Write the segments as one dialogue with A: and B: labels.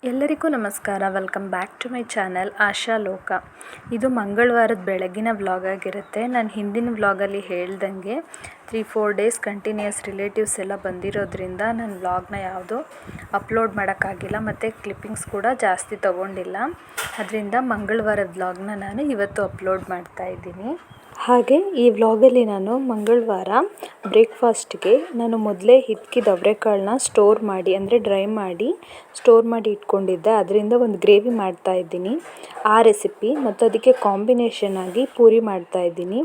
A: ಎಲ್ಲರಿಗೂ ನಮಸ್ಕಾರ. Welcome back to my channel Asha Loka. ಇದು ಮಂಗಳವಾರದ ಬೆಳಗಿನ ವ್ಲಾಗ್ ಆಗಿರುತ್ತೆ. ನಾನು ಹಿಂದಿನ ವ್ಲಾಗಲ್ಲಿ ಹೇಳ್ದಂಗೆ 3-4 ಡೇಸ್ ಕಂಟಿನ್ಯೂಸ್ ರಿಲೇಟಿವ್ಸ್ ಎಲ್ಲ ಬಂದಿರೋದ್ರಿಂದ ನಾನು ವ್ಲಾಗ್ನ ಯಾವುದೂ ಅಪ್ಲೋಡ್ ಮಾಡೋಕ್ಕಾಗಿಲ್ಲ ಮತ್ತು ಕ್ಲಿಪ್ಪಿಂಗ್ಸ್ ಕೂಡ ಜಾಸ್ತಿ ತೊಗೊಂಡಿಲ್ಲ. ಅದರಿಂದ ಮಂಗಳವಾರದ ವ್ಲಾಗ್ನ ನಾನು ಇವತ್ತು ಅಪ್ಲೋಡ್ ಮಾಡ್ತಾಯಿದ್ದೀನಿ. ಹಾಗೆ ಈ ವ್ಲಾಗಲ್ಲಿ ನಾನು ಮಂಗಳವಾರ ಬ್ರೇಕ್ಫಾಸ್ಟ್ಗೆ ನಾನು ಮೊದಲೇ ಹಿಚ್ಕಿದ ಅವರೆಕಾಳನ್ನ ಸ್ಟೋರ್ ಮಾಡಿ ಅಂದರೆ ಡ್ರೈ ಮಾಡಿ ಸ್ಟೋರ್ ಮಾಡಿ ಇಟ್ಕೊಂಡಿದ್ದೆ. ಅದರಿಂದ ಒಂದು ಗ್ರೇವಿ ಮಾಡ್ತಾಯಿದ್ದೀನಿ, ಆ ರೆಸಿಪಿ ಮತ್ತು ಅದಕ್ಕೆ ಕಾಂಬಿನೇಷನ್ ಆಗಿ ಪೂರಿ ಮಾಡ್ತಾಯಿದ್ದೀನಿ.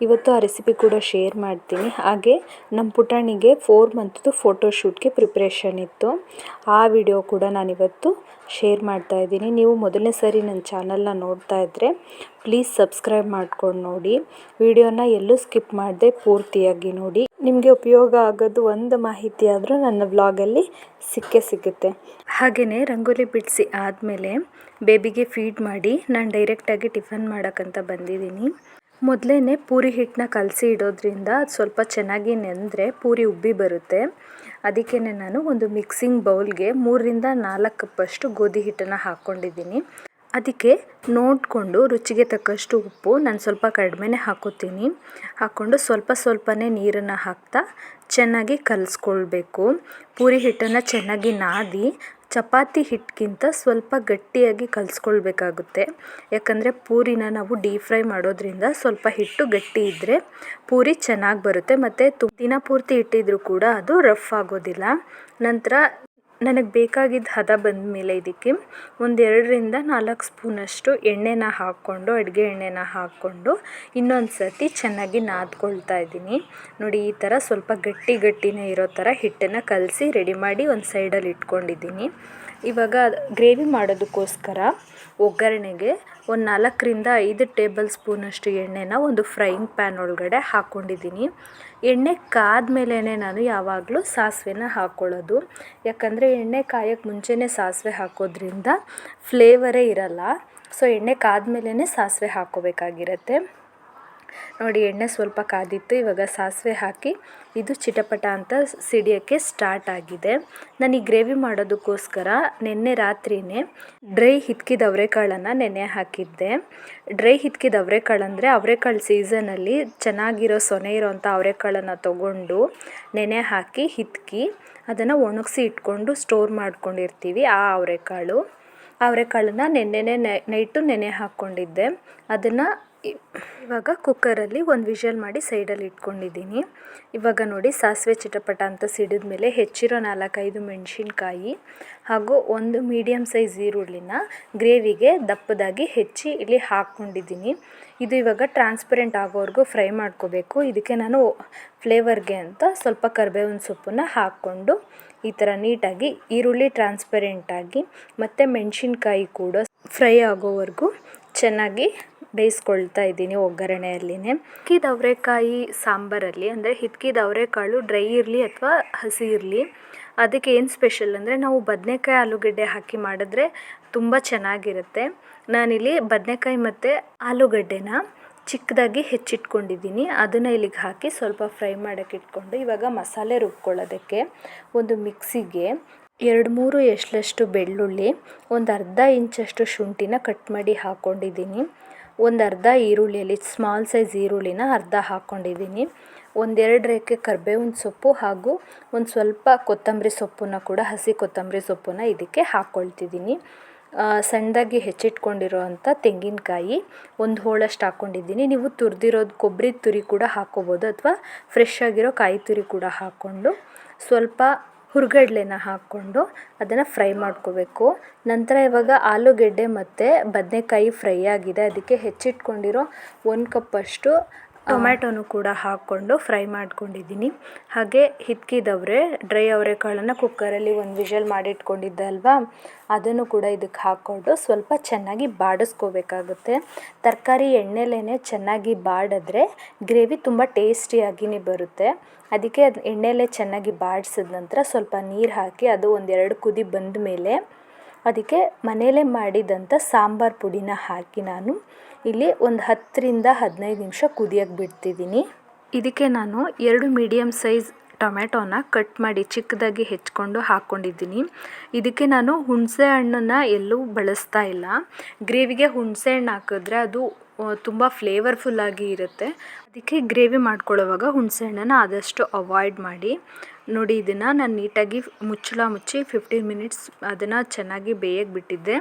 A: ಇವತ್ತು ಆ ರೆಸಿಪಿ ಕೂಡ ಶೇರ್ ಮಾಡ್ತೀನಿ. ಹಾಗೆ ನಮ್ಮ ಪುಟಾಣಿಗೆ 4 ಮಂತ್ದು ಫೋಟೋಶೂಟ್ಗೆ ಪ್ರಿಪ್ರೇಷನ್ ಇತ್ತು, ಆ ವಿಡಿಯೋ ಕೂಡ ನಾನಿವತ್ತು ಶೇರ್ ಮಾಡ್ತಾಯಿದ್ದೀನಿ. ನೀವು ಮೊದಲನೇ ಸರಿ ನನ್ನ ಚಾನಲ್ನ ನೋಡ್ತಾ ಇದ್ದರೆ ಪ್ಲೀಸ್ ಸಬ್ಸ್ಕ್ರೈಬ್ ಮಾಡ್ಕೊಂಡು ನೋಡಿ. ವಿಡಿಯೋನ ಎಲ್ಲೂ ಸ್ಕಿಪ್ ಮಾಡದೆ ಪೂರ್ತಿಯಾಗಿ ನೋಡಿ. ನಿಮಗೆ ಉಪಯೋಗ ಆಗೋದು ಒಂದು ಮಾಹಿತಿ ಆದರೂ ನನ್ನ ವ್ಲಾಗಲ್ಲಿ ಸಿಗುತ್ತೆ. ಹಾಗೆಯೇ ರಂಗೋಲಿ ಬಿಡಿಸಿ ಆದಮೇಲೆ ಬೇಬಿಗೆ ಫೀಡ್ ಮಾಡಿ ನಾನು ಡೈರೆಕ್ಟಾಗಿ ಟಿಫನ್ ಮಾಡೋಕ್ಕಂತ ಬಂದಿದ್ದೀನಿ. ಮೊದಲೇ ಪೂರಿ ಹಿಟ್ಟನ್ನ ಕಲಸಿ ಇಡೋದ್ರಿಂದ ಅದು ಸ್ವಲ್ಪ ಚೆನ್ನಾಗಿ ನೆಂದರೆ ಪೂರಿ ಉಬ್ಬಿ ಬರುತ್ತೆ. ಅದಕ್ಕೇ ನಾನು ಒಂದು ಮಿಕ್ಸಿಂಗ್ ಬೌಲ್ಗೆ 3-4 ಕಪ್ಪಷ್ಟು ಗೋಧಿ ಹಿಟ್ಟನ್ನು ಹಾಕ್ಕೊಂಡಿದ್ದೀನಿ. ಅದಕ್ಕೆ ನೋಡಿಕೊಂಡು ರುಚಿಗೆ ತಕ್ಕಷ್ಟು ಉಪ್ಪು ನಾನು ಸ್ವಲ್ಪ ಕಡಿಮೆನೇ ಹಾಕೋತೀನಿ. ಹಾಕ್ಕೊಂಡು ಸ್ವಲ್ಪನೇ ನೀರನ್ನು ಹಾಕ್ತಾ ಚೆನ್ನಾಗಿ ಕಲಿಸ್ಕೊಳ್ಬೇಕು. ಪೂರಿ ಹಿಟ್ಟನ್ನು ಚೆನ್ನಾಗಿ ನಾದಿ ಚಪಾತಿ ಹಿಟ್ಟಿಗಿಂತ ಸ್ವಲ್ಪ ಗಟ್ಟಿಯಾಗಿ ಕಲಿಸ್ಕೊಳ್ಬೇಕಾಗುತ್ತೆ. ಯಾಕಂದರೆ ಪೂರಿನ ನಾವು ಡೀಪ್ ಫ್ರೈ ಮಾಡೋದ್ರಿಂದ ಸ್ವಲ್ಪ ಹಿಟ್ಟು ಗಟ್ಟಿ ಇದ್ದರೆ ಪೂರಿ ಚೆನ್ನಾಗಿ ಬರುತ್ತೆ ಮತ್ತು ದಿನ ಪೂರ್ತಿ ಇಟ್ಟಿದ್ರೂ ಕೂಡ ಅದು ರಫ್ ಆಗೋದಿಲ್ಲ. ನಂತರ ನನಗೆ ಬೇಕಾಗಿದ್ದ ಹದ ಬಂದ ಮೇಲೆ ಇದಕ್ಕೆ 2-4 ಸ್ಪೂನಷ್ಟು ಎಣ್ಣೆನ ಹಾಕ್ಕೊಂಡು ಅಡುಗೆ ಎಣ್ಣೆನ ಹಾಕ್ಕೊಂಡು ಇನ್ನೊಂದು ಸರ್ತಿ ಚೆನ್ನಾಗಿ ನಾದ್ಕೊಳ್ತಾ ಇದ್ದೀನಿ. ನೋಡಿ, ಈ ಥರ ಸ್ವಲ್ಪ ಗಟ್ಟಿನೇ ಇರೋ ಥರ ಹಿಟ್ಟನ್ನು ಕಲಸಿ ರೆಡಿ ಮಾಡಿ ಒಂದು ಸೈಡಲ್ಲಿ ಇಟ್ಕೊಂಡಿದ್ದೀನಿ. ಇವಾಗ ಗ್ರೇವಿ ಮಾಡೋದಕ್ಕೋಸ್ಕರ ಒಗ್ಗರಣೆಗೆ 4-5 ಟೇಬಲ್ ಸ್ಪೂನಷ್ಟು ಎಣ್ಣೆನ ಒಂದು ಫ್ರೈಯಿಂಗ್ ಪ್ಯಾನ್ ಒಳಗಡೆ ಹಾಕ್ಕೊಂಡಿದ್ದೀನಿ. ಎಣ್ಣೆ ಕಾದ್ಮೇಲೆ ನಾನು ಯಾವಾಗಲೂ ಸಾಸಿವೆನ ಹಾಕ್ಕೊಳ್ಳೋದು. ಯಾಕಂದರೆ ಎಣ್ಣೆ ಕಾಯೋಕ್ಕೆ ಮುಂಚೆನೇ ಸಾಸಿವೆ ಹಾಕೋದ್ರಿಂದ ಫ್ಲೇವರೇ ಇರಲ್ಲ. ಸೊ ಎಣ್ಣೆ ಕಾದ್ಮೇಲೆ ಸಾಸಿವೆ ಹಾಕ್ಕೋಬೇಕಾಗಿರುತ್ತೆ. ನೋಡಿ, ಎಣ್ಣೆ ಸ್ವಲ್ಪ ಕಾದಿತ್ತು. ಇವಾಗ ಸಾಸಿವೆ ಹಾಕಿ ಇದು ಚಿಟಪಟ ಅಂತ ಸಿಡಿಯೋಕ್ಕೆ ಸ್ಟಾರ್ಟ್ ಆಗಿದೆ. ನಾನು ಈ ಗ್ರೇವಿ ಮಾಡೋದಕ್ಕೋಸ್ಕರ ನಿನ್ನೆ ರಾತ್ರಿಯೇ ಡ್ರೈ ಹಿಚ್ಕಿದ ಅವರೆಕಾಳನ್ನು ನೆನೆ ಹಾಕಿದ್ದೆ. ಡ್ರೈ ಹಿಚ್ಕಿದ ಅವರೆಕಾಳಂದರೆ ಅವರೆಕಾಳು ಸೀಸನಲ್ಲಿ ಚೆನ್ನಾಗಿರೋ ಸೊನೆ ಇರೋವಂಥ ಅವರೆಕಾಳನ್ನು ತೊಗೊಂಡು ನೆನೆ ಹಾಕಿ ಹಿಚ್ಕಿ ಅದನ್ನು ಒಣಗಿಸಿ ಇಟ್ಕೊಂಡು ಸ್ಟೋರ್ ಮಾಡ್ಕೊಂಡಿರ್ತೀವಿ. ಆ ಅವರೆಕಾಳನ್ನು ನೈಟು ನೆನೆ ಹಾಕ್ಕೊಂಡಿದ್ದೆ. ಅದನ್ನು ಇವಾಗ ಕುಕ್ಕರಲ್ಲಿ ಒಂದು ವಿಷಲ್ ಮಾಡಿ ಸೈಡಲ್ಲಿ ಇಟ್ಕೊಂಡಿದ್ದೀನಿ. ಇವಾಗ ನೋಡಿ, ಸಾಸಿವೆ ಚಿಟಪಟ ಅಂತ ಸಿಡಿದ ಮೇಲೆ ಹೆಚ್ಚಿರೋ 4-5 ಮೆಣಸಿನ್ಕಾಯಿ ಹಾಗೂ ಒಂದು ಮೀಡಿಯಮ್ ಸೈಜ್ ಈರುಳ್ಳಿನ ಗ್ರೇವಿಗೆ ದಪ್ಪದಾಗಿ ಹೆಚ್ಚಿ ಇಲ್ಲಿ ಹಾಕ್ಕೊಂಡಿದ್ದೀನಿ. ಇದು ಇವಾಗ ಟ್ರಾನ್ಸ್ಪರೆಂಟ್ ಆಗೋವರೆಗೂ ಫ್ರೈ ಮಾಡ್ಕೋಬೇಕು. ಇದಕ್ಕೆ ನಾನು ಫ್ಲೇವರ್ಗೆ ಅಂತ ಸ್ವಲ್ಪ ಕರಿಬೇವಿನ ಸೊಪ್ಪನ್ನು ಹಾಕ್ಕೊಂಡು ಈ ಥರ ನೀಟಾಗಿ ಈರುಳ್ಳಿ ಟ್ರಾನ್ಸ್ಪರೆಂಟಾಗಿ ಮತ್ತು ಮೆಣಸಿನ್ಕಾಯಿ ಕೂಡ ಫ್ರೈ ಆಗೋವರೆಗೂ ಚೆನ್ನಾಗಿ ಬೇಯಿಸ್ಕೊಳ್ತಾ ಇದ್ದೀನಿ ಒಗ್ಗರಣೆಯಲ್ಲಿನೇ. ಹಿಚ್ಕಿದ ಅವರೆಕಾಯಿ ಸಾಂಬಾರಲ್ಲಿ ಅಂದರೆ ಹಿಚ್ಕಿದ ಅವರೆಕಾಳು ಡ್ರೈ ಇರಲಿ ಅಥವಾ ಹಸಿ ಇರಲಿ, ಅದಕ್ಕೆ ಏನು ಸ್ಪೆಷಲ್ ಅಂದರೆ ನಾವು ಬದನೆಕಾಯಿ ಆಲೂಗಡ್ಡೆ ಹಾಕಿ ಮಾಡಿದ್ರೆ ತುಂಬ ಚೆನ್ನಾಗಿರುತ್ತೆ. ನಾನಿಲ್ಲಿ ಬದನೆಕಾಯಿ ಮತ್ತು ಆಲೂಗಡ್ಡೆನ ಚಿಕ್ಕದಾಗಿ ಹೆಚ್ಚಿಟ್ಕೊಂಡಿದ್ದೀನಿ. ಅದನ್ನು ಇಲ್ಲಿಗೆ ಹಾಕಿ ಸ್ವಲ್ಪ ಫ್ರೈ ಮಾಡೋಕ್ಕೆ ಇಟ್ಕೊಂಡು ಇವಾಗ ಮಸಾಲೆ ರುಬ್ಕೊಳ್ಳೋದಕ್ಕೆ ಒಂದು ಮಿಕ್ಸಿಗೆ 2-3 ಎಸಳಷ್ಟು ಬೆಳ್ಳುಳ್ಳಿ, ಒಂದು ಅರ್ಧ ಇಂಚಷ್ಟು ಶುಂಠಿನ ಕಟ್ ಮಾಡಿ ಹಾಕ್ಕೊಂಡಿದ್ದೀನಿ. ಒಂದು ಅರ್ಧ ಈರುಳ್ಳಿಯಲ್ಲಿ ಸ್ಮಾಲ್ ಸೈಜ್ ಈರುಳ್ಳಿನ ಅರ್ಧ ಹಾಕ್ಕೊಂಡಿದ್ದೀನಿ. 1-2 ರೇಖೆ ಕರಿಬೇವಿನ ಸೊಪ್ಪು ಹಾಗೂ ಒಂದು ಸ್ವಲ್ಪ ಕೊತ್ತಂಬರಿ ಸೊಪ್ಪನ್ನು ಕೂಡ ಹಸಿ ಕೊತ್ತಂಬರಿ ಸೊಪ್ಪನ್ನು ಇದಕ್ಕೆ ಹಾಕ್ಕೊಳ್ತಿದ್ದೀನಿ. ಸಣ್ಣದಾಗಿ ಹೆಚ್ಚಿಟ್ಕೊಂಡಿರೋವಂಥ ತೆಂಗಿನಕಾಯಿ 1 ಹೋಳಷ್ಟು ಹಾಕ್ಕೊಂಡಿದ್ದೀನಿ. ನೀವು ತುರಿದಿರೋದು ಕೊಬ್ಬರಿ ತುರಿ ಕೂಡ ಹಾಕ್ಕೋಬೋದು ಅಥವಾ ಫ್ರೆಶ್ ಆಗಿರೋ ಕಾಯಿ ತುರಿ ಕೂಡ ಹಾಕ್ಕೊಂಡು ಸ್ವಲ್ಪ ಹುರ್ಗಡ್ಲೆನ ಹಾಕ್ಕೊಂಡು ಅದನ್ನು ಫ್ರೈ ಮಾಡ್ಕೋಬೇಕು. ನಂತರ ಇವಾಗ ಆಲೂಗೆಡ್ಡೆ ಮತ್ತು ಬದನೆಕಾಯಿ ಫ್ರೈ ಆಗಿದೆ. ಅದಕ್ಕೆ ಹೆಚ್ಚಿಟ್ಕೊಂಡಿರೋ 1 ಕಪ್ಪಷ್ಟು ಟೊಮ್ಯಾಟೊನು ಕೂಡ ಹಾಕ್ಕೊಂಡು ಫ್ರೈ ಮಾಡ್ಕೊಂಡಿದ್ದೀನಿ. ಹಾಗೆ ಹಿಚ್ಕಿದವ್ರೆ ಡ್ರೈ ಅವರೆಕಾಳನ್ನು ಕುಕ್ಕರಲ್ಲಿ ಒಂದು ವಿಷಲ್ ಮಾಡಿಟ್ಕೊಂಡಿದ್ದೆ ಅಲ್ವಾ, ಅದನ್ನು ಕೂಡ ಇದಕ್ಕೆ ಹಾಕ್ಕೊಂಡು ಸ್ವಲ್ಪ ಚೆನ್ನಾಗಿ ಬಾಡಿಸ್ಕೋಬೇಕಾಗುತ್ತೆ. ತರಕಾರಿ ಎಣ್ಣೆಲೇ ಚೆನ್ನಾಗಿ ಬಾಡಿದ್ರೆ ಗ್ರೇವಿ ತುಂಬ ಟೇಸ್ಟಿಯಾಗಿಯೇ ಬರುತ್ತೆ. ಅದಕ್ಕೆ ಅದು ಎಣ್ಣೆಲೇ ಚೆನ್ನಾಗಿ ಬಾಡಿಸಿದ ನಂತರ ಸ್ವಲ್ಪ ನೀರು ಹಾಕಿ ಅದು 1-2 ಕುದಿ ಬಂದ ಮೇಲೆ ಅದಕ್ಕೆ ಮನೆಯಲ್ಲೇ ಮಾಡಿದಂಥ ಸಾಂಬಾರು ಪುಡಿನ ಹಾಕಿ ನಾನು ಇಲ್ಲಿ ಒಂದು 10-15 ನಿಮಿಷ ಕುದಿಯೋಕ್ಕೆ ಬಿಡ್ತಿದ್ದೀನಿ. ಇದಕ್ಕೆ ನಾನು 2 ಮೀಡಿಯಮ್ ಸೈಜ್ ಟೊಮೆಟೊನ ಕಟ್ ಮಾಡಿ ಚಿಕ್ಕದಾಗಿ ಹೆಚ್ಚಿಕೊಂಡು ಹಾಕ್ಕೊಂಡಿದ್ದೀನಿ. ಇದಕ್ಕೆ ನಾನು ಹುಣಸೆ ಹಣ್ಣನ್ನು ಎಲ್ಲೂ ಬಳಸ್ತಾ ಇಲ್ಲ. ಗ್ರೇವಿಗೆ ಹುಣಸೆ ಹಣ್ಣು ಹಾಕಿದ್ರೆ ಅದು ತುಂಬ ಫ್ಲೇವರ್ಫುಲ್ಲಾಗಿ ಇರುತ್ತೆ. ಅದಕ್ಕೆ ಗ್ರೇವಿ ಮಾಡ್ಕೊಳ್ಳೋವಾಗ ಹುಣಸೆ ಹಣ್ಣನ್ನು ಆದಷ್ಟು ಅವಾಯ್ಡ್ ಮಾಡಿ. ನೋಡಿ, ಇದನ್ನು ನಾನು ನೀಟಾಗಿ ಮುಚ್ಚಳ ಮುಚ್ಚಿ 15 ಮಿನಿಟ್ಸ್ ಅದನ್ನು ಚೆನ್ನಾಗಿ ಬೇಯಕ್ಕೆ ಬಿಟ್ಟಿದ್ದೆ.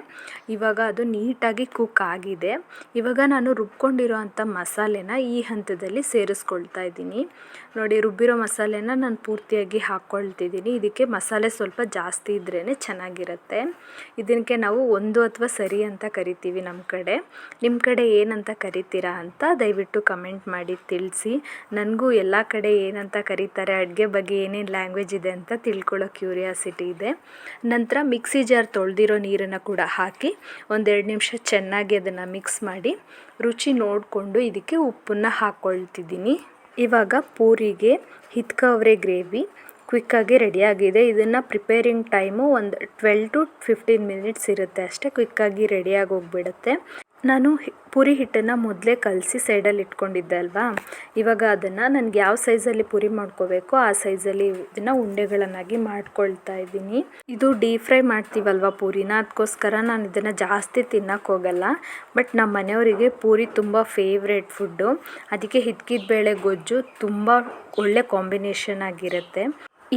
A: ಇವಾಗ ಅದು ನೀಟಾಗಿ ಕುಕ್ ಆಗಿದೆ. ಇವಾಗ ನಾನು ರುಬ್ಕೊಂಡಿರೋ ಅಂಥ ಮಸಾಲೆನ ಈ ಹಂತದಲ್ಲಿ ಸೇರಿಸ್ಕೊಳ್ತಾ ಇದ್ದೀನಿ. ನೋಡಿ, ರುಬ್ಬಿರೋ ಮಸಾಲೆನ ನಾನು ಪೂರ್ತಿಯಾಗಿ ಹಾಕ್ಕೊಳ್ತಿದ್ದೀನಿ. ಇದಕ್ಕೆ ಮಸಾಲೆ ಸ್ವಲ್ಪ ಜಾಸ್ತಿ ಇದ್ರೇ ಚೆನ್ನಾಗಿರುತ್ತೆ. ಇದಕ್ಕೆ ನಾವು ಒಂದು ಅಥವಾ ಸರಿ ಅಂತ ಕರಿತೀವಿ ನಮ್ಮ ಕಡೆ. ನಿಮ್ಮ ಕಡೆ ಏನಂತ ಕರಿತೀರಾ ಅಂತ ದಯವಿಟ್ಟು ಕಮೆಂಟ್ ಮಾಡಿ ತಿಳಿಸಿ. ನನಗೂ ಎಲ್ಲ ಕಡೆ ಏನಂತ ಕರೀತಾರೆ, ಅಡುಗೆ ಬಗ್ಗೆ ಏನೇನು ಲ್ಯಾಂಗ್ವೇಜ್ ಇದೆ ಅಂತ ತಿಳ್ಕೊಳ್ಳೋ ಕ್ಯೂರಿಯಾಸಿಟಿ ಇದೆ. ನಂತರ ಮಿಕ್ಸಿ ಜಾರ್ ತೊಳೆದಿರೋ ನೀರನ್ನು ಕೂಡ ಹಾಕಿ 1-2 ನಿಮಿಷ ಚೆನ್ನಾಗಿ ಅದನ್ನು ಮಿಕ್ಸ್ ಮಾಡಿ ರುಚಿ ನೋಡಿಕೊಂಡು ಇದಕ್ಕೆ ಉಪ್ಪನ್ನು ಹಾಕ್ಕೊಳ್ತಿದ್ದೀನಿ. ಇವಾಗ ಪೂರಿಗೆ ಹಿತ್ಕವರೆ ಗ್ರೇವಿ ಕ್ವಿಕ್ಕಾಗಿ ರೆಡಿಯಾಗಿದೆ. ಇದನ್ನು ಪ್ರಿಪೇರಿಂಗ್ ಟೈಮು ಒಂದು 12 to 15 ಮಿನಿಟ್ಸ್ ಇರುತ್ತೆ ಅಷ್ಟೇ. ಕ್ವಿಕ್ಕಾಗಿ ರೆಡಿಯಾಗಿ ಹೋಗ್ಬಿಡುತ್ತೆ. ನಾನು ಪೂರಿ ಹಿಟ್ಟನ್ನು ಮೊದಲೇ ಕಲಸಿ ಸೈಡಲ್ಲಿ ಇಟ್ಕೊಂಡಿದ್ದೆ ಅಲ್ವಾ. ಇವಾಗ ಅದನ್ನು ನನಗೆ ಯಾವ ಸೈಜಲ್ಲಿ ಪೂರಿ ಮಾಡ್ಕೋಬೇಕೋ ಆ ಸೈಜಲ್ಲಿ ಇದನ್ನು ಉಂಡೆಗಳನ್ನಾಗಿ ಮಾಡ್ಕೊಳ್ತಾ ಇದ್ದೀನಿ. ಇದು ಡೀಪ್ ಫ್ರೈ ಮಾಡ್ತೀವಲ್ವ ಪೂರಿನ, ಅದಕ್ಕೋಸ್ಕರ ನಾನು ಇದನ್ನು ಜಾಸ್ತಿ ತಿನ್ನೋಕ್ಕೆ ಹೋಗಲ್ಲ. ಬಟ್ ನಮ್ಮ ಮನೆಯವರಿಗೆ ಪೂರಿ ತುಂಬ ಫೇವ್ರೇಟ್ ಫುಡ್ಡು. ಅದಕ್ಕೆ ಹಿತ್ಕಿದ ಬೇಳೆ ಗೊಜ್ಜು ತುಂಬ ಒಳ್ಳೆ ಕಾಂಬಿನೇಷನ್ ಆಗಿರುತ್ತೆ.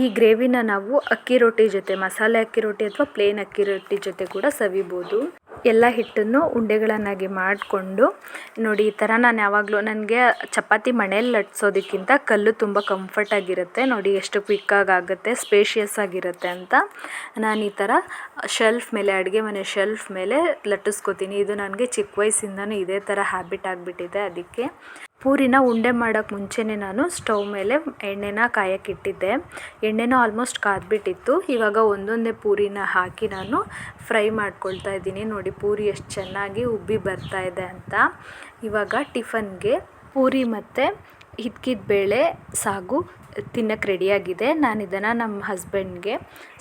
A: ಈ ಗ್ರೇವಿನ ನಾವು ಅಕ್ಕಿ ರೊಟ್ಟಿ ಜೊತೆ, ಮಸಾಲೆ ಅಕ್ಕಿ ರೊಟ್ಟಿ ಅಥವಾ ಪ್ಲೇನ್ ಅಕ್ಕಿ ರೊಟ್ಟಿ ಜೊತೆ ಕೂಡ ಸವಿಬೋದು. ಎಲ್ಲ ಹಿಟ್ಟನ್ನು ಉಂಡೆಗಳನ್ನಾಗಿ ಮಾಡಿಕೊಂಡು ನೋಡಿ, ಈ ಥರ ನಾನು ಯಾವಾಗಲೂ ನನಗೆ ಚಪಾತಿ ಮಣೇಲಿ ಲಟ್ಸೋದಕ್ಕಿಂತ ಕಲ್ಲು ತುಂಬ ಕಂಫರ್ಟಾಗಿರುತ್ತೆ. ನೋಡಿ ಎಷ್ಟು ಕ್ವಿಕ್ಕಾಗಿ ಆಗುತ್ತೆ, ಸ್ಪೇಷಿಯಸ್ ಆಗಿರುತ್ತೆ ಅಂತ ನಾನು ಈ ಥರ ಶೆಲ್ಫ್ ಮೇಲೆ, ಅಡುಗೆ ಮನೆ ಶೆಲ್ಫ್ ಮೇಲೆ ಲಟ್ಟಿಸ್ಕೋತೀನಿ. ಇದು ನನಗೆ ಚಿಕ್ಕ ವಯಸ್ಸಿಂದನೂ ಇದೇ ಥರ ಹ್ಯಾಬಿಟ್ ಆಗಿಬಿಟ್ಟಿದೆ. ಅದಕ್ಕೆ ಪೂರಿನ ಉಂಡೆ ಮಾಡೋಕ್ಕೆ ಮುಂಚೆನೇ ನಾನು ಸ್ಟವ್ ಮೇಲೆ ಎಣ್ಣೆನ ಕಾಯಕ್ಕಿಟ್ಟಿದ್ದೆ. ಎಣ್ಣೆನೂ ಆಲ್ಮೋಸ್ಟ್ ಕಾದ್ಬಿಟ್ಟಿತ್ತು. ಇವಾಗ ಒಂದೊಂದೇ ಪೂರಿನ ಹಾಕಿ ನಾನು ಫ್ರೈ ಮಾಡ್ಕೊಳ್ತಾ ಇದ್ದೀನಿ. ನೋಡಿ, ಪೂರಿ ಎಷ್ಟು ಚೆನ್ನಾಗಿ ಉಬ್ಬಿ ಬರ್ತಾ ಇದೆ ಅಂತ. ಇವಾಗ ಟಿಫನ್ಗೆ ಪೂರಿ ಮತ್ತು ಹಿತ್ಕಿದ ಬೇಳೆ ಸಾಗು ತಿನ್ನಕ್ಕೆ ರೆಡಿಯಾಗಿದೆ. ನಾನು ಇದನ್ನು ನಮ್ಮ ಹಸ್ಬೆಂಡ್ಗೆ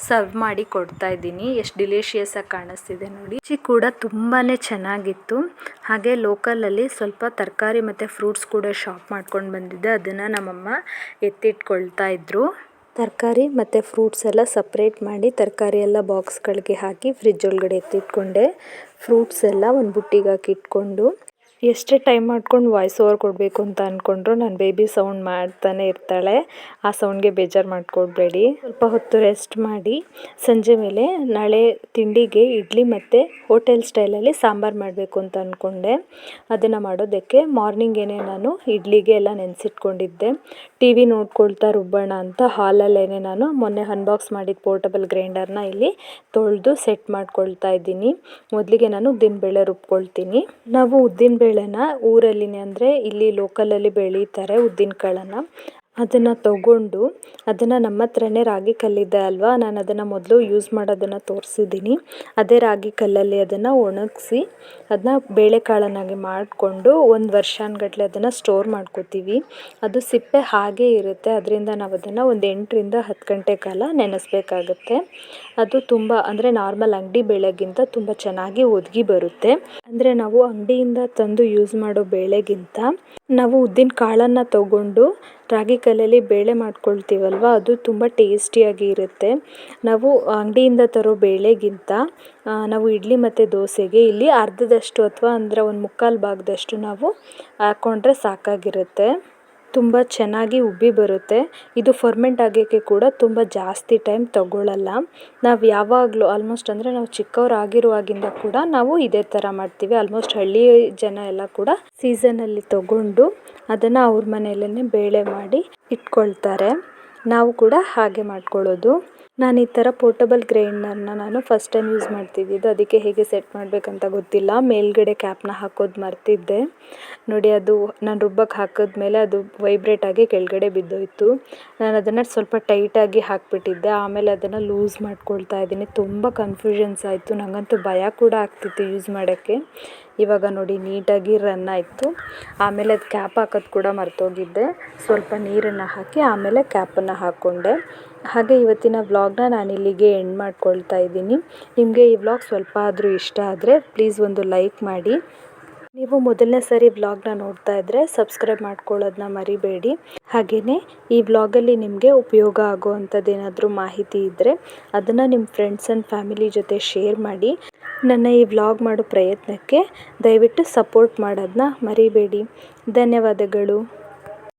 A: ಸರ್ವ್ ಮಾಡಿ ಕೊಡ್ತಾ ಇದ್ದೀನಿ. ಎಷ್ಟು ಡಿಲಿಷಿಯಸ್ಸಾಗಿ ಕಾಣಿಸ್ತಿದೆ ನೋಡಿ. ರುಚಿ ಕೂಡ ತುಂಬಾ ಚೆನ್ನಾಗಿತ್ತು. ಹಾಗೆ ಲೋಕಲಲ್ಲಿ ಸ್ವಲ್ಪ ತರಕಾರಿ ಮತ್ತು ಫ್ರೂಟ್ಸ್ ಕೂಡ ಶಾಪ್ ಮಾಡ್ಕೊಂಡು ಬಂದಿದ್ದೆ. ಅದನ್ನು ನಮ್ಮಮ್ಮ ಎತ್ತಿಟ್ಕೊಳ್ತಾ ಇದ್ದರು. ತರಕಾರಿ ಮತ್ತು ಫ್ರೂಟ್ಸ್ ಎಲ್ಲ ಸಪ್ರೇಟ್ ಮಾಡಿ ತರಕಾರಿ ಎಲ್ಲ ಬಾಕ್ಸ್ಗಳಿಗೆ ಹಾಕಿ ಫ್ರಿಜ್ ಒಳಗಡೆ ಎತ್ತಿಟ್ಕೊಂಡೆ. ಫ್ರೂಟ್ಸ್ ಎಲ್ಲ ಒಂದು ಬುಟ್ಟಿಗೆ ಹಾಕಿ ಇಟ್ಕೊಂಡು ಎಷ್ಟೇ ಟೈಮ್ ಮಾಡ್ಕೊಂಡು ವಾಯ್ಸ್ ಓವರ್ ಕೊಡಬೇಕು ಅಂತ ಅಂದ್ಕೊಂಡ್ರು ನನ್ನ ಬೇಬಿ ಸೌಂಡ್ ಮಾಡ್ತಾನೆ ಇರ್ತಾಳೆ. ಆ ಸೌಂಡ್ಗೆ ಬೇಜಾರು ಮಾಡ್ಕೊಡ್ಬೇಡಿ. ಸ್ವಲ್ಪ ಹೊತ್ತು ರೆಸ್ಟ್ ಮಾಡಿ ಸಂಜೆ ಮೇಲೆ ನಾಳೆ ತಿಂಡಿಗೆ ಇಡ್ಲಿ ಮತ್ತು ಹೋಟೆಲ್ ಸ್ಟೈಲಲ್ಲಿ ಸಾಂಬಾರು ಮಾಡಬೇಕು ಅಂತ ಅಂದ್ಕೊಂಡೆ. ಅದನ್ನು ಮಾಡೋದಕ್ಕೆ ಮಾರ್ನಿಂಗೇನೆ ನಾನು ಇಡ್ಲಿಗೆ ಎಲ್ಲ ನೆನೆಸಿಟ್ಕೊಂಡಿದ್ದೆ. ಟಿ ವಿ ನೋಡ್ಕೊಳ್ತಾ ರುಬ್ಬೋಣ ಅಂತ ಹಾಲಲ್ಲೇ ನಾನು ಮೊನ್ನೆ ಅನ್ಬಾಕ್ಸ್ ಮಾಡಿದ ಪೋರ್ಟಬಲ್ ಗ್ರೈಂಡರ್ನ ಇಲ್ಲಿ ತೊಳೆದು ಸೆಟ್ ಮಾಡ್ಕೊಳ್ತಾ ಇದ್ದೀನಿ. ಮೊದಲಿಗೆ ನಾನು ಉದ್ದಿನಬೇಳೆ ರುಬ್ಕೊಳ್ತೀನಿ. ನಾವು ಉದ್ದಿನಬೇಳೆನ ಊರಲ್ಲಿನೇ ಅಂದರೆ ಇಲ್ಲಿ ಲೋಕಲಲ್ಲಿ ಬೆಳೀತಾರೆ ಉದ್ದಿನ ಕಾಳನ್ನು. ಅದನ್ನು ತಗೊಂಡು ಅದನ್ನು ನಮ್ಮ ಹತ್ರನೇ ರಾಗಿ ಕಲ್ಲಿದೆ ಅಲ್ವಾ, ನಾನು ಅದನ್ನು ಮೊದಲು ಯೂಸ್ ಮಾಡೋದನ್ನು ತೋರಿಸಿದ್ದೀನಿ. ಅದೇ ರಾಗಿ ಕಲ್ಲಲ್ಲಿ ಅದನ್ನು ಒಣಗಿಸಿ ಅದನ್ನ ಬೇಳೆಕಾಳನ್ನಾಗಿ ಮಾಡಿಕೊಂಡು 1 ವರ್ಷಾನುಗಟ್ಲೆ ಅದನ್ನು ಸ್ಟೋರ್ ಮಾಡ್ಕೋತೀವಿ. ಅದು ಸಿಪ್ಪೆ ಹಾಗೇ ಇರುತ್ತೆ. ಅದರಿಂದ ನಾವು ಅದನ್ನು ಒಂದು 8ರಿಂದ 10 ಗಂಟೆ ಕಾಲ ನೆನೆಸಬೇಕಾಗತ್ತೆ. ಅದು ತುಂಬ ಅಂದರೆ ನಾರ್ಮಲ್ ಅಂಗಡಿ ಬೇಳೆಗಿಂತ ತುಂಬ ಚೆನ್ನಾಗಿ ಒದಗಿ ಬರುತ್ತೆ. ಅಂದರೆ ನಾವು ಅಂಗಡಿಯಿಂದ ತಂದು ಯೂಸ್ ಮಾಡೋ ಬೇಳೆಗಿಂತ ನಾವು ಉದ್ದಿನ ಕಾಳನ್ನು ತಗೊಂಡು ರಾಗಿ ಕಲ್ಲಲ್ಲಿ ಬೇಳೆ ಮಾಡ್ಕೊಳ್ತೀವಲ್ವ, ಅದು ತುಂಬ ಟೇಸ್ಟಿಯಾಗಿ ಇರುತ್ತೆ. ನಾವು ಅಂಗಡಿಯಿಂದ ತರೋ ಬೇಳೆಗಿಂತ ನಾವು ಇಡ್ಲಿ ಮತ್ತು ದೋಸೆಗೆ ಇಲ್ಲಿ ಅರ್ಧದಷ್ಟು ಅಥವಾ ಅಂದರೆ 1/4 ಭಾಗದಷ್ಟು ನಾವು ಹಾಕ್ಕೊಂಡ್ರೆ ಸಾಕಾಗಿರುತ್ತೆ. ತುಂಬ ಚೆನ್ನಾಗಿ ಉಬ್ಬಿ ಬರುತ್ತೆ. ಇದು ಫರ್ಮೆಂಟ್ ಆಗೋಕ್ಕೆ ಕೂಡ ತುಂಬ ಜಾಸ್ತಿ ಟೈಮ್ ತಗೊಳ್ಳಲ್ಲ. ನಾವು ಯಾವಾಗಲೂ ಆಲ್ಮೋಸ್ಟ್ ಅಂದರೆ ನಾವು ಚಿಕ್ಕವರಾಗಿರುವಾಗಿಂದ ಕೂಡ ನಾವು ಇದೇ ಥರ ಮಾಡ್ತೀವಿ. ಆಲ್ಮೋಸ್ಟ್ ಹಳ್ಳಿ ಜನ ಎಲ್ಲ ಕೂಡ ಸೀಸನಲ್ಲಿ ತಗೊಂಡು ಅದನ್ನು ಅವ್ರ ಮನೆಯಲ್ಲೇ ಬೇಳೆ ಮಾಡಿ ಇಟ್ಕೊಳ್ತಾರೆ. ನಾವು ಕೂಡ ಹಾಗೆ ಮಾಡ್ಕೊಳ್ಳೋದು. ನಾನು ಈ ಥರ ಪೋರ್ಟಬಲ್ ಗ್ರೈಂಡರ್ನ ನಾನು ಫಸ್ಟ್ ಟೈಮ್ ಯೂಸ್ ಮಾಡ್ತಿದ್ದಿದ್ದು. ಅದಕ್ಕೆ ಹೇಗೆ ಸೆಟ್ ಮಾಡಬೇಕಂತ ಗೊತ್ತಿಲ್ಲ. ಮೇಲ್ಗಡೆ ಕ್ಯಾಪ್ನ ಹಾಕೋದು ಮರ್ತಿದ್ದೆ. ನೋಡಿ, ಅದು ನಾನು ರುಬ್ಬಕ್ಕೆ ಹಾಕಿದ್ಮೇಲೆ ಅದು ವೈಬ್ರೇಟ್ ಆಗಿ ಕೆಳಗಡೆ ಬಿದ್ದೋಯ್ತು. ನಾನು ಅದನ್ನು ಸ್ವಲ್ಪ ಟೈಟಾಗಿ ಹಾಕಿಬಿಟ್ಟಿದ್ದೆ. ಆಮೇಲೆ ಅದನ್ನು ಲೂಸ್ ಮಾಡ್ಕೊಳ್ತಾ ಇದ್ದೀನಿ. ತುಂಬ ಕನ್ಫ್ಯೂಷನ್ಸ್ ಆಯಿತು. ನನಗಂತೂ ಭಯ ಕೂಡ ಆಗ್ತಿತ್ತು ಯೂಸ್ ಮಾಡೋಕ್ಕೆ. ಇವಾಗ ನೋಡಿ ನೀಟಾಗಿ ರನ್ ಆಯಿತು. ಆಮೇಲೆ ಅದು ಕ್ಯಾಪ್ ಹಾಕೋದು ಕೂಡ ಮರ್ತೋಗಿದ್ದೆ. ಸ್ವಲ್ಪ ನೀರನ್ನು ಹಾಕಿ ಆಮೇಲೆ ಕ್ಯಾಪನ್ನು ಹಾಕ್ಕೊಂಡೆ. ಹಾಗೆ ಇವತ್ತಿನ ವ್ಲಾಗ್ನ ನಾನು ಇಲ್ಲಿಗೆ ಎಂಡ್ ಮಾಡ್ಕೊಳ್ತಾ ಇದ್ದೀನಿ. ನಿಮಗೆ ಈ ವ್ಲಾಗ್ ಸ್ವಲ್ಪ ಆದರೂ ಇಷ್ಟ ಆದರೆ ಪ್ಲೀಸ್ ಒಂದು ಲೈಕ್ ಮಾಡಿ. ನೀವು ಮೊದಲನೇ ಸರಿ ವ್ಲಾಗ್ನ ನೋಡ್ತಾ ಇದ್ದರೆ ಸಬ್ಸ್ಕ್ರೈಬ್ ಮಾಡ್ಕೊಳ್ಳೋದನ್ನ ಮರಿಬೇಡಿ. ಹಾಗೆಯೇ ಈ ವ್ಲಾಗಲ್ಲಿ ನಿಮಗೆ ಉಪಯೋಗ ಆಗುವಂಥದ್ದು ಏನಾದರೂ ಮಾಹಿತಿ ಇದ್ದರೆ ಅದನ್ನು ನಿಮ್ಮ ಫ್ರೆಂಡ್ಸ್ ಆ್ಯಂಡ್ ಫ್ಯಾಮಿಲಿ ಜೊತೆ ಶೇರ್ ಮಾಡಿ. ನನ್ನ ಈ ವ್ಲಾಗ್ ಮಾಡೋ ಪ್ರಯತ್ನಕ್ಕೆ ದಯವಿಟ್ಟು ಸಪೋರ್ಟ್ ಮಾಡೋದನ್ನ ಮರಿಬೇಡಿ. ಧನ್ಯವಾದಗಳು.